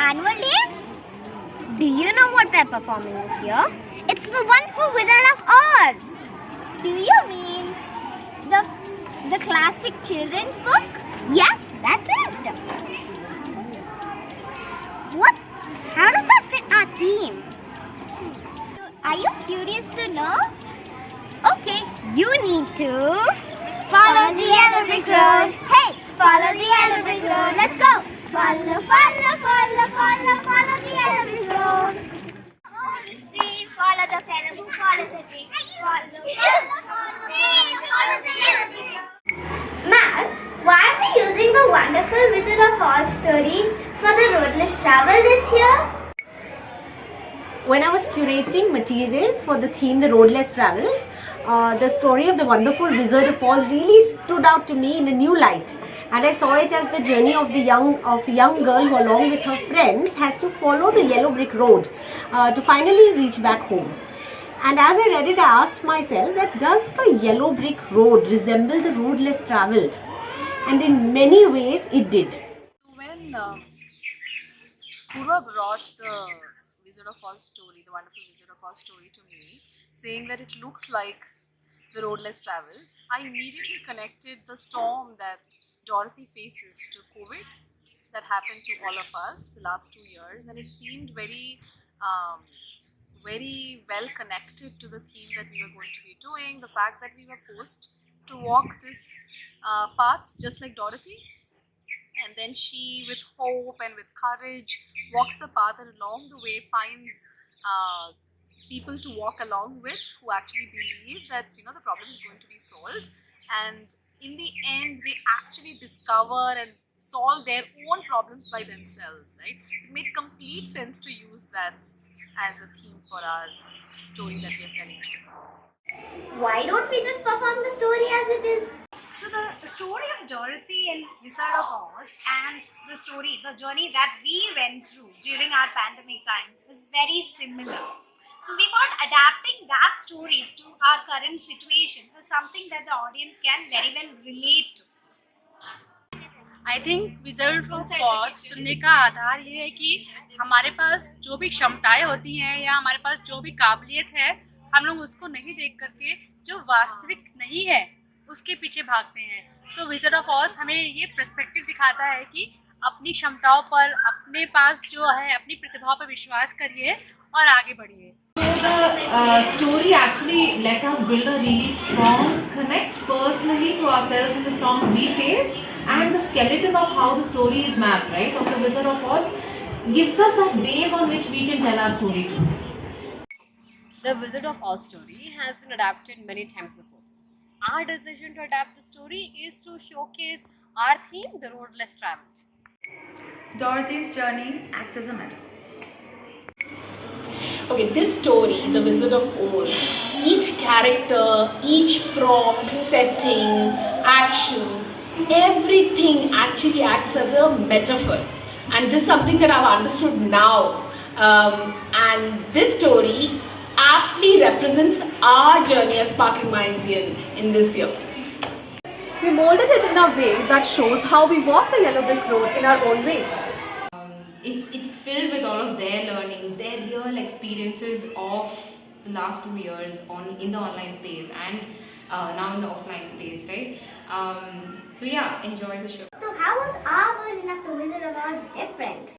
annual day? Do you know what we're performing this year? It's the Wonderful Wizard of Oz. Do you mean the classic children's book? Yes, that's it. What? How does that fit our theme? Are you curious to know? Okay, you need to follow the yellow brick road. Hey, follow the yellow brick road. Let's go. Follow, follow, follow, follow, follow the yellow brick road. Follow the fellow, follow the tree. Follow the yellow brick road. Ma'am, why are we using the Wonderful Wizard of Oz story for the roadless travel this year? When I was curating material for the theme The Road Less Travelled, the story of the Wonderful Wizard of Oz really stood out to me in a new light. And I saw it as the journey of a young girl who, along with her friends, has to follow the yellow brick road to finally reach back home. And as I read it, I asked myself that does the yellow brick road resemble the road less travelled? And in many ways, it did. When Purva brought the Wizard of Oz story, the Wonderful Wizard of Oz story to me, saying that it looks like the road less travelled, I immediately connected the storm that Dorothy faces to COVID that happened to all of us the last 2 years, and it seemed very well connected to the theme that we were going to be doing, the fact that we were forced to walk this path just like Dorothy, and then she, with hope and with courage, walks the path and along the way finds people to walk along with who actually believe that the problem is going to be solved, and in the end they actually discover and solve their own problems by themselves, right? It made complete sense to use that as a theme for our story that we are telling today. Why don't we just perform the story as it is? So the story of Dorothy and Wizard of Oz and the journey that we went through during our pandemic times is very similar. So we thought adapting that story to our current situation is something that the audience can very well relate to. I think wizard of Oz सुनने का आधार ये है कि हमारे पास जो भी क्षमताएं होती हैं या हमारे पास जो भी काबिलियत है, हम लोग उसको नहीं देख करके जो वास्तविक नहीं है उसके पीछे भागते हैं. तो विजर्ड ऑफ ऑज हमें ये पर्सपेक्टिव दिखाता है कि अपनी क्षमताओं पर, अपने पास जो है अपनी प्रतिभाओं पर विश्वास करिए और आगे बढ़िए. The story actually let us build a really strong connect personally to ourselves in the storms we face, and the skeleton of how the story is mapped, right, of the Wizard of Oz gives us that base on which we can tell our story to. The Wizard of Oz story has been adapted many times before this. Our decision to adapt the story is to showcase our theme, the road less travelled. Dorothy's journey acts as a metaphor. Okay, this story, The Wizard of Oz, each character, each prompt, setting, actions, everything actually acts as a metaphor. And this is something that I've understood now. And this story aptly represents our journey as Sparkling Mindz in this year. We molded it in a way that shows how we walk the yellow brick road in our own ways. It's filled with all of their learnings, their real experiences of the last 2 years in the online space and now in the offline space, right? So yeah, enjoy the show. So how was our version of the Wizard of Oz different?